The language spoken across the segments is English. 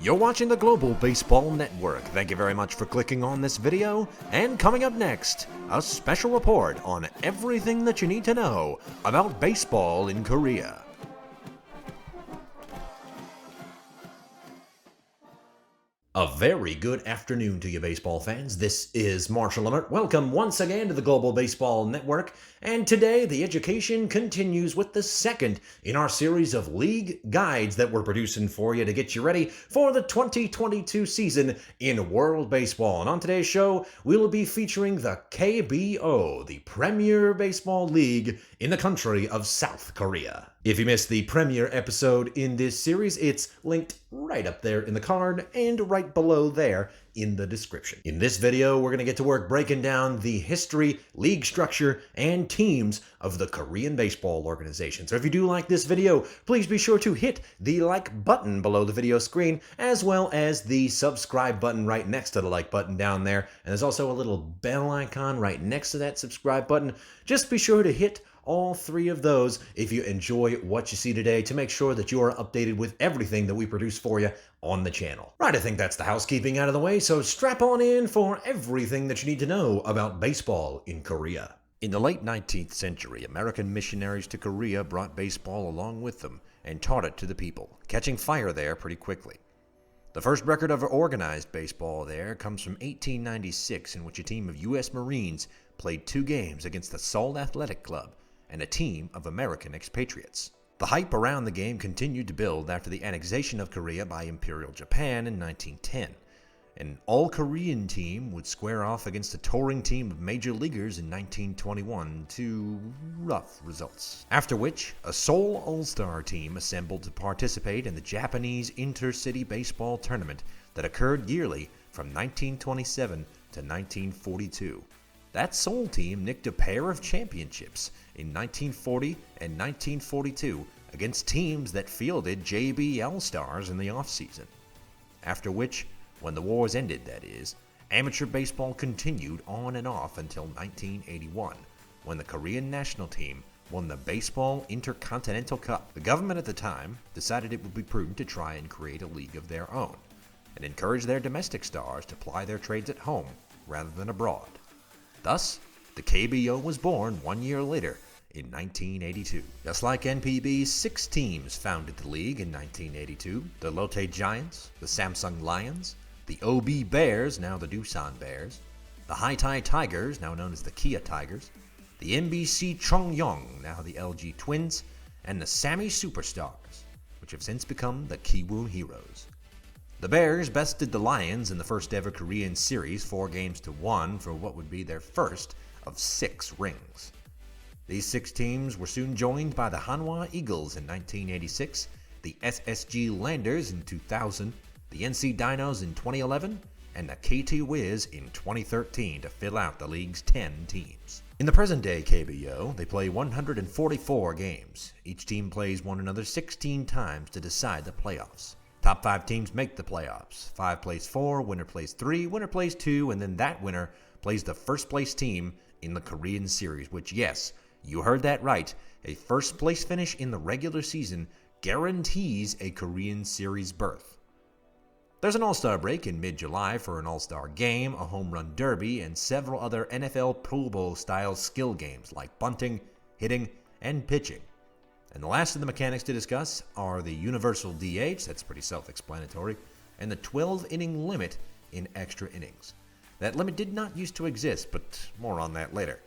You're watching the Global Baseball Network. Thank you very much for clicking on this video. And coming up next, a special report on everything that you need to know about baseball in Korea. A very good afternoon to you baseball fans. This is Marshall Emmert. Welcome once again to the Global Baseball Network. And today the education continues with the second in our series of league guides that we're producing for you to get you ready for the 2022 season in World Baseball. And on today's show, we'll be featuring the KBO, the Premier Baseball League in the country of South Korea. If you missed the premiere episode in this series, it's linked right up there in the card and right below there in the description. In this video, we're going to get to work breaking down the history, league structure, and teams of the Korean baseball organization. So if you do like this video, please be sure to hit the like button below the video screen, as well as the subscribe button right next to the like button down there. And there's also a little bell icon right next to that subscribe button. Just be sure to hit all three of those if you enjoy what you see today, to make sure that you are updated with everything that we produce for you on the channel. Right, I think that's the housekeeping out of the way, so strap on in for everything that you need to know about baseball in Korea. In the late 19th century, American missionaries to Korea brought baseball along with them and taught it to the people, catching fire there pretty quickly. The first record of organized baseball there comes from 1896, in which a team of U.S. Marines played 2 games against the Seoul Athletic Club and a team of American expatriates. The hype around the game continued to build after the annexation of Korea by Imperial Japan in 1910. An all-Korean team would square off against a touring team of major leaguers in 1921 to rough results. After which, a Seoul All-Star team assembled to participate in the Japanese Intercity Baseball Tournament that occurred yearly from 1927 to 1942. That Seoul team nicked a pair of championships in 1940 and 1942 against teams that fielded JBL stars in the offseason. After which, when the wars ended that is, amateur baseball continued on and off until 1981, when the Korean national team won the Baseball Intercontinental Cup. The government at the time decided it would be prudent to try and create a league of their own, and encourage their domestic stars to ply their trades at home rather than abroad. Thus, the KBO was born 1 year later in 1982. Just like NPB's 6 teams founded the league in 1982, the Lotte Giants, the Samsung Lions, the OB Bears, now the Doosan Bears, the Haetai Tigers, now known as the Kia Tigers, the MBC Chongyong, now the LG Twins, and the Sammy Superstars, which have since become the Kiwoom Heroes. The Bears bested the Lions in the first ever Korean series 4-1 for what would be their first of 6 rings. These 6 teams were soon joined by the Chunghwa Eagles in 1986, the SSG Landers in 2000, the NC Dinos in 2011, and the KT Wiz in 2013 to fill out the league's 10 teams. In the present-day KBO, they play 144 games. Each team plays one another 16 times to decide the playoffs. Top 5 teams make the playoffs. 5 plays 4, winner plays 3, winner plays 2, and then that winner plays the first place team in the Korean series, which, yes, you heard that right, a first place finish in the regular season guarantees a Korean series berth. There's an All-Star break in mid-July for an All-Star game, a home run derby, and several other NFL Pro Bowl-style skill games like bunting, hitting, and pitching. And the last of the mechanics to discuss are the universal DH, that's pretty self-explanatory, and the 12-inning limit in extra innings. That limit did not used to exist, but more on that later.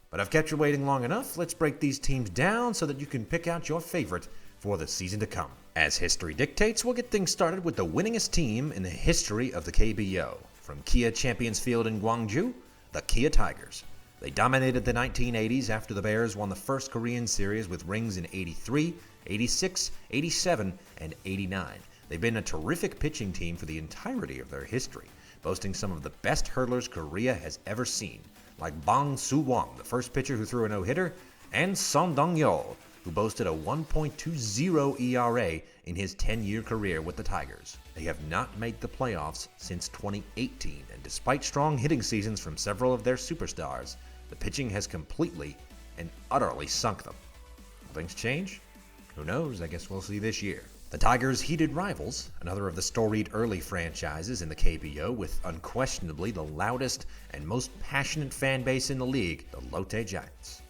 But I've kept you waiting long enough. Let's break these teams down so that you can pick out your favorite for the season to come. As history dictates, we'll get things started with the winningest team in the history of the KBO. From Kia Champions Field in Gwangju, the Kia Tigers. They dominated the 1980s after the Bears won the first Korean series with rings in 83, 86, 87, and 89. They've been a terrific pitching team for the entirety of their history, boasting some of the best hurdlers Korea has ever seen, like Bang Soo-won, the first pitcher who threw a no-hitter, and Son Dong-yeol, who boasted a 1.20 ERA in his 10-year career with the Tigers. They have not made the playoffs since 2018, and despite strong hitting seasons from several of their superstars, the pitching has completely and utterly sunk them. Will things change? Who knows? I guess we'll see this year. The Tigers' heated rivals, another of the storied early franchises in the KBO with unquestionably the loudest and most passionate fan base in the league, the Lotte Giants.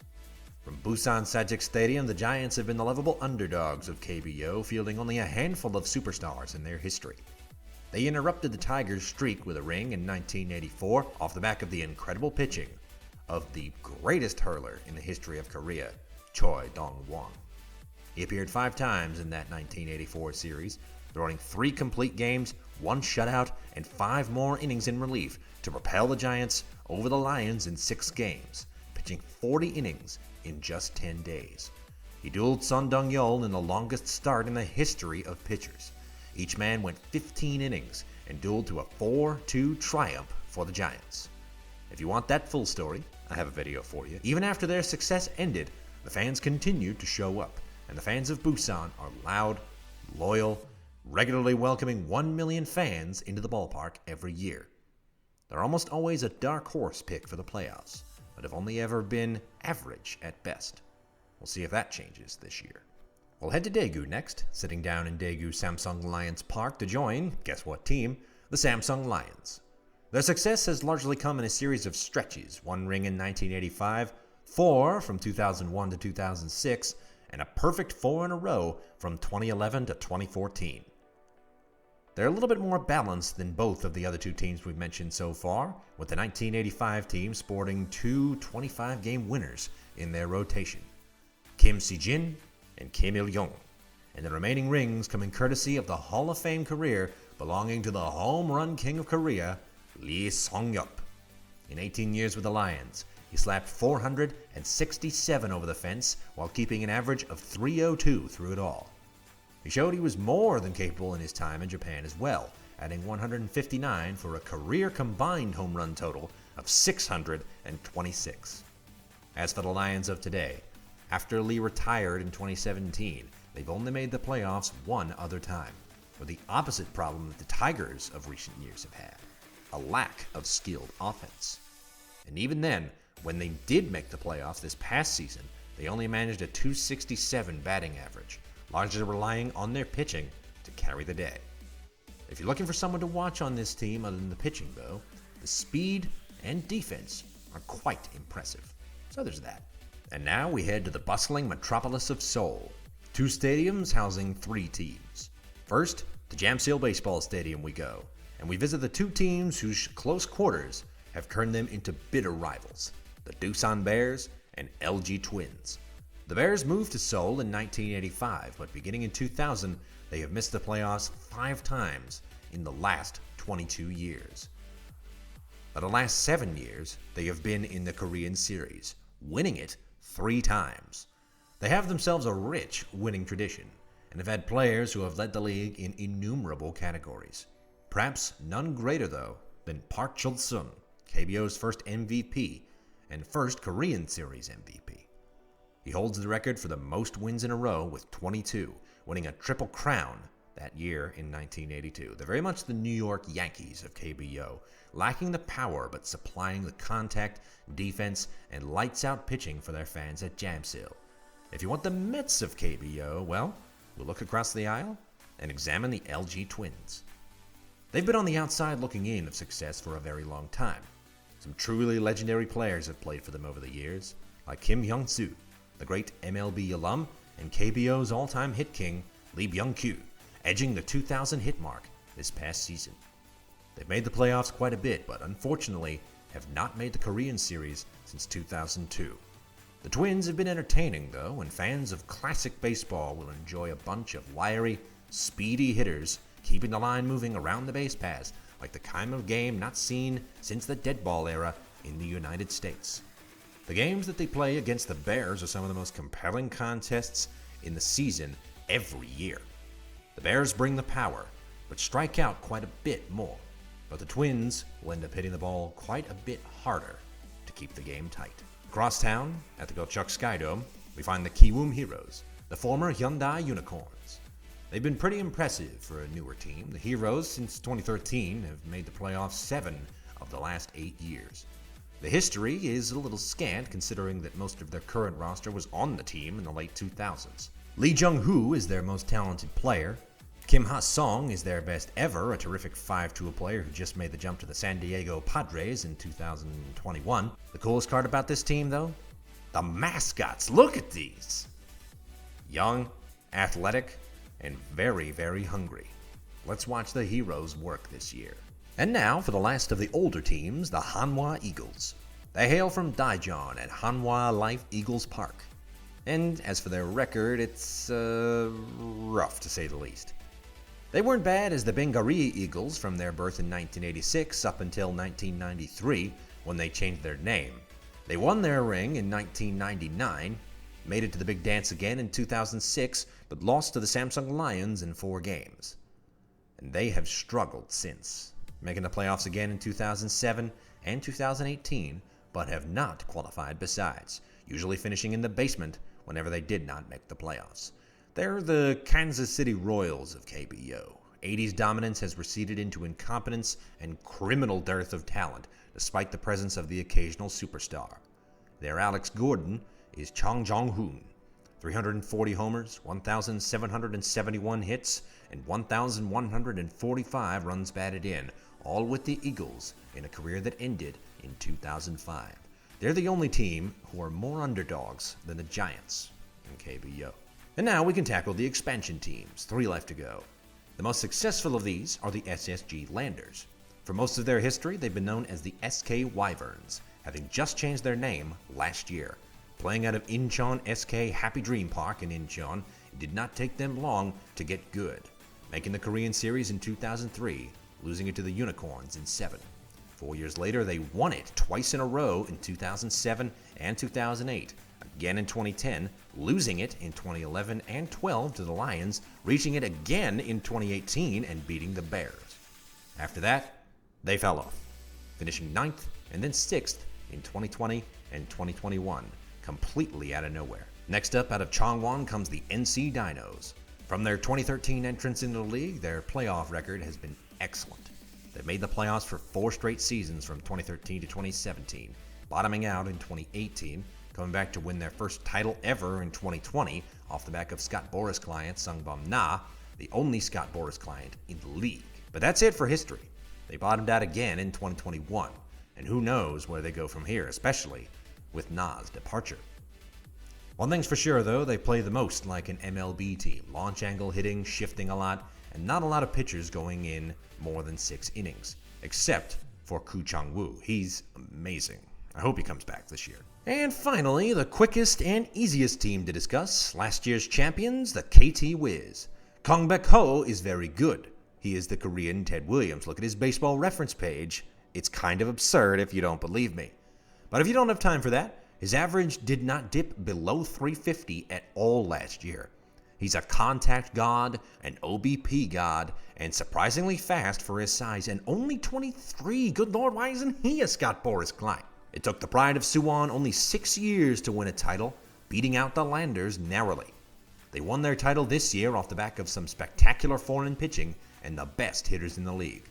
From Busan Sajik Stadium, the Giants have been the lovable underdogs of KBO, fielding only a handful of superstars in their history. They interrupted the Tigers' streak with a ring in 1984 off the back of the incredible pitching of the greatest hurler in the history of Korea, Choi Dong-won. He appeared 5 times in that 1984 series, throwing 3 complete games, 1 shutout, and 5 more innings in relief to propel the Giants over the Lions in 6 games, pitching 40 innings in just 10 days. He dueled Son Dong-yeol in the longest start in the history of pitchers. Each man went 15 innings and dueled to a 4-2 triumph for the Giants. If you want that full story, I have a video for you. Even after their success ended, the fans continued to show up, and the fans of Busan are loud, loyal, regularly welcoming 1 million fans into the ballpark every year. They're almost always a dark horse pick for the playoffs, but have only ever been average at best. We'll see if that changes this year. We'll head to Daegu next, sitting down in Daegu Samsung Lions Park to join, guess what team, the Samsung Lions. Their success has largely come in a series of stretches, 1 ring in 1985, 4 from 2001 to 2006, and a perfect 4 in a row from 2011 to 2014. They're a little bit more balanced than both of the other 2 teams we've mentioned so far, with the 1985 team sporting 2 25-game winners in their rotation, Kim Si-jin and Kim Il-young, and the remaining rings coming courtesy of the Hall of Fame career belonging to the home run king of Korea, Lee Song-yup. In 18 years with the Lions, he slapped 467 over the fence while keeping an average of .302 through it all. He showed he was more than capable in his time in Japan as well, adding 159 for a career combined home run total of 626. As for the Lions of today, after Lee retired in 2017, they've only made the playoffs 1 other time, with the opposite problem that the Tigers of recent years have had, a lack of skilled offense. And even then, when they did make the playoffs this past season, they only managed a .267 batting average, largely relying on their pitching to carry the day. If you're looking for someone to watch on this team other than the pitching, though, the speed and defense are quite impressive. So there's that. And now we head to the bustling metropolis of Seoul, 2 stadiums housing 3 teams. First, to Jamsil Baseball Stadium we go, and we visit the 2 teams whose close quarters have turned them into bitter rivals, the Doosan Bears and LG Twins. The Bears moved to Seoul in 1985, but beginning in 2000, they have missed the playoffs 5 times in the last 22 years. For the last 7 years, they have been in the Korean Series, winning it 3 times. They have themselves a rich winning tradition, and have had players who have led the league in innumerable categories. Perhaps none greater, though, than Park Chul-sung, KBO's first MVP and first Korean Series MVP. He holds the record for the most wins in a row with 22, winning a Triple Crown that year in 1982. They're very much the New York Yankees of KBO, lacking the power but supplying the contact, defense, and lights-out pitching for their fans at Jamsil. If you want the Mets of KBO, well, we'll look across the aisle and examine the LG Twins. They've been on the outside looking in of success for a very long time. Some truly legendary players have played for them over the years, like Kim Hyung-soo, the great MLB alum, and KBO's all-time hit king, Lee Byung-kyu, edging the 2,000 hit mark this past season. They've made the playoffs quite a bit, but unfortunately have not made the Korean Series since 2002. The Twins have been entertaining, though, and fans of classic baseball will enjoy a bunch of wiry, speedy hitters keeping the line moving around the base paths like the kind of game not seen since the dead ball era in the United States. The games that they play against the Bears are some of the most compelling contests in the season every year. The Bears bring the power, but strike out quite a bit more. But the Twins will end up hitting the ball quite a bit harder to keep the game tight. Across town, at the Gochuk Skydome, we find the Kiwoom Heroes, the former Hyundai Unicorns. They've been pretty impressive for a newer team. The Heroes, since 2013, have made the playoffs 7 of the last 8 years. The history is a little scant, considering that most of their current roster was on the team in the late 2000s. Lee Jung-hoo is their most talented player. Kim Ha-sung is their best ever, a terrific 5-tool player who just made the jump to the San Diego Padres in 2021. The coolest part about this team, though? The mascots. Look at these! Young, athletic, and very, very hungry. Let's watch the heroes work this year. And now for the last of the older teams, the Chunghwa Eagles. They hail from Daejeon at Chunghwa Life Eagles Park. And as for their record, it's rough to say the least. They weren't bad as the Bengali Eagles from their birth in 1986 up until 1993 when they changed their name. They won their ring in 1999, made it to the big dance again in 2006, but lost to the Samsung Lions in 4 games. And they have struggled since, making the playoffs again in 2007 and 2018, but have not qualified besides, usually finishing in the basement whenever they did not make the playoffs. They're the Kansas City Royals of KBO. 80's dominance has receded into incompetence and criminal dearth of talent, despite the presence of the occasional superstar. Their Alex Gordon is Chang Jong-hoon. 340 homers, 1,771 hits, and 1,145 runs batted in, all with the Eagles in a career that ended in 2005. They're the only team who are more underdogs than the Giants in KBO. And now we can tackle the expansion teams, 3 left to go. The most successful of these are the SSG Landers. For most of their history, they've been known as the SK Wyverns, having just changed their name last year. Playing out of Incheon SK Happy Dream Park in Incheon, it did not take them long to get good, making the Korean Series in 2003, losing it to the Unicorns in 7. 4 years later, they won it twice in a row in 2007 and 2008, again in 2010, losing it in 2011 and 12 to the Lions, reaching it again in 2018 and beating the Bears. After that, they fell off, finishing 9th and then 6th in 2020 and 2021, completely out of nowhere. Next up, out of Chunghwa comes the NC Dinos. From their 2013 entrance into the league, their playoff record has been excellent. They've made the playoffs for 4 straight seasons from 2013 to 2017, bottoming out in 2018, coming back to win their first title ever in 2020 off the back of Scott Boras client Sungbum Na, the only Scott Boras client in the league. But that's it for history. They bottomed out again in 2021, and who knows where they go from here, especially with Na's departure. One thing's for sure though, they play the most like an MLB team, launch angle hitting, shifting a lot, and not a lot of pitchers going in more than 6 innings, except for Koo Chang-woo. He's amazing. I hope he comes back this year. And finally, the quickest and easiest team to discuss, last year's champions, the KT Wiz. Kong Baek-ho is very good. He is the Korean Ted Williams. Look at his baseball reference page. It's kind of absurd if you don't believe me. But if you don't have time for that, his average did not dip below 350 at all last year. He's a contact god, an OBP god, and surprisingly fast for his size, and only 23. Good lord, why isn't he a Scott Boras client? It took the pride of Suwon only 6 years to win a title, beating out the Landers narrowly. They won their title this year off the back of some spectacular foreign pitching and the best hitters in the league.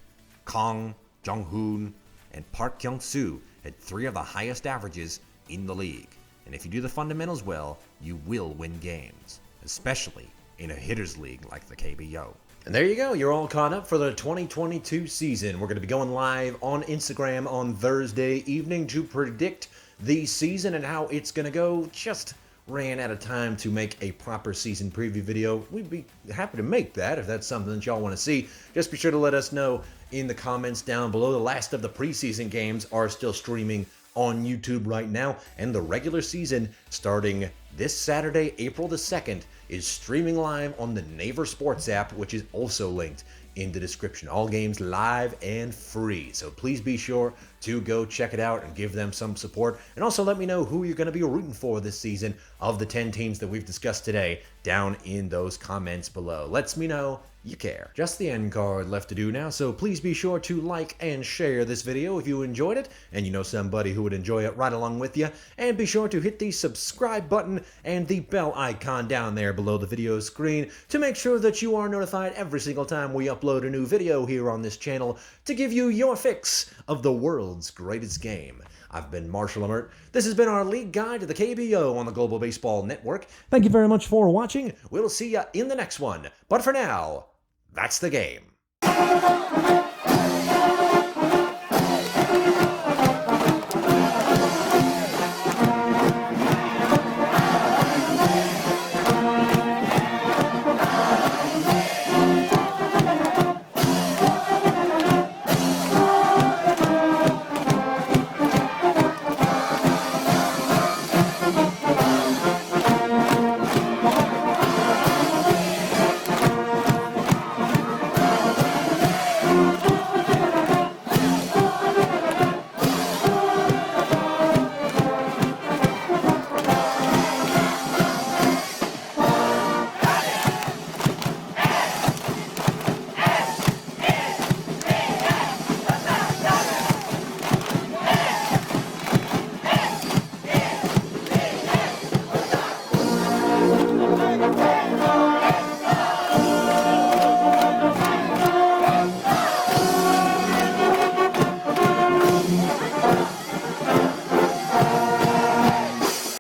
Kong, Jong-hoon, and Park Kyung-soo had 3 of the highest averages in the league. And if you do the fundamentals well, you will win games, especially in a hitters league like the KBO. And there you go, you're all caught up for the 2022 season. We're going to be going live on Instagram on Thursday evening to predict the season and how it's going to go. Just ran out of time to make a proper season preview video. We'd be happy to make that if that's something that y'all want to see. Just be sure to let us know in the comments down below. The last of the preseason games are still streaming on YouTube right now, and the regular season starting this Saturday, April the 2nd, is streaming live on the Naver Sports app, which is also linked in the description. All games live and free, so please be sure to go check it out and give them some support. And also let me know who you're going to be rooting for this season of the 10 teams that we've discussed today down in those comments below. Lets me know you care. Just the end card left to do now, so please be sure to like and share this video if you enjoyed it and you know somebody who would enjoy it right along with you. And be sure to hit the subscribe button and the bell icon down there below the video screen to make sure that you are notified every single time we upload upload a new video here on this channel to give you your fix of the world's greatest game. I've been Marshall Emmert. This has been our league guide to the KBO on the Global Baseball Network. Thank you very much for watching. We'll see you in the next one. But for now, that's the game.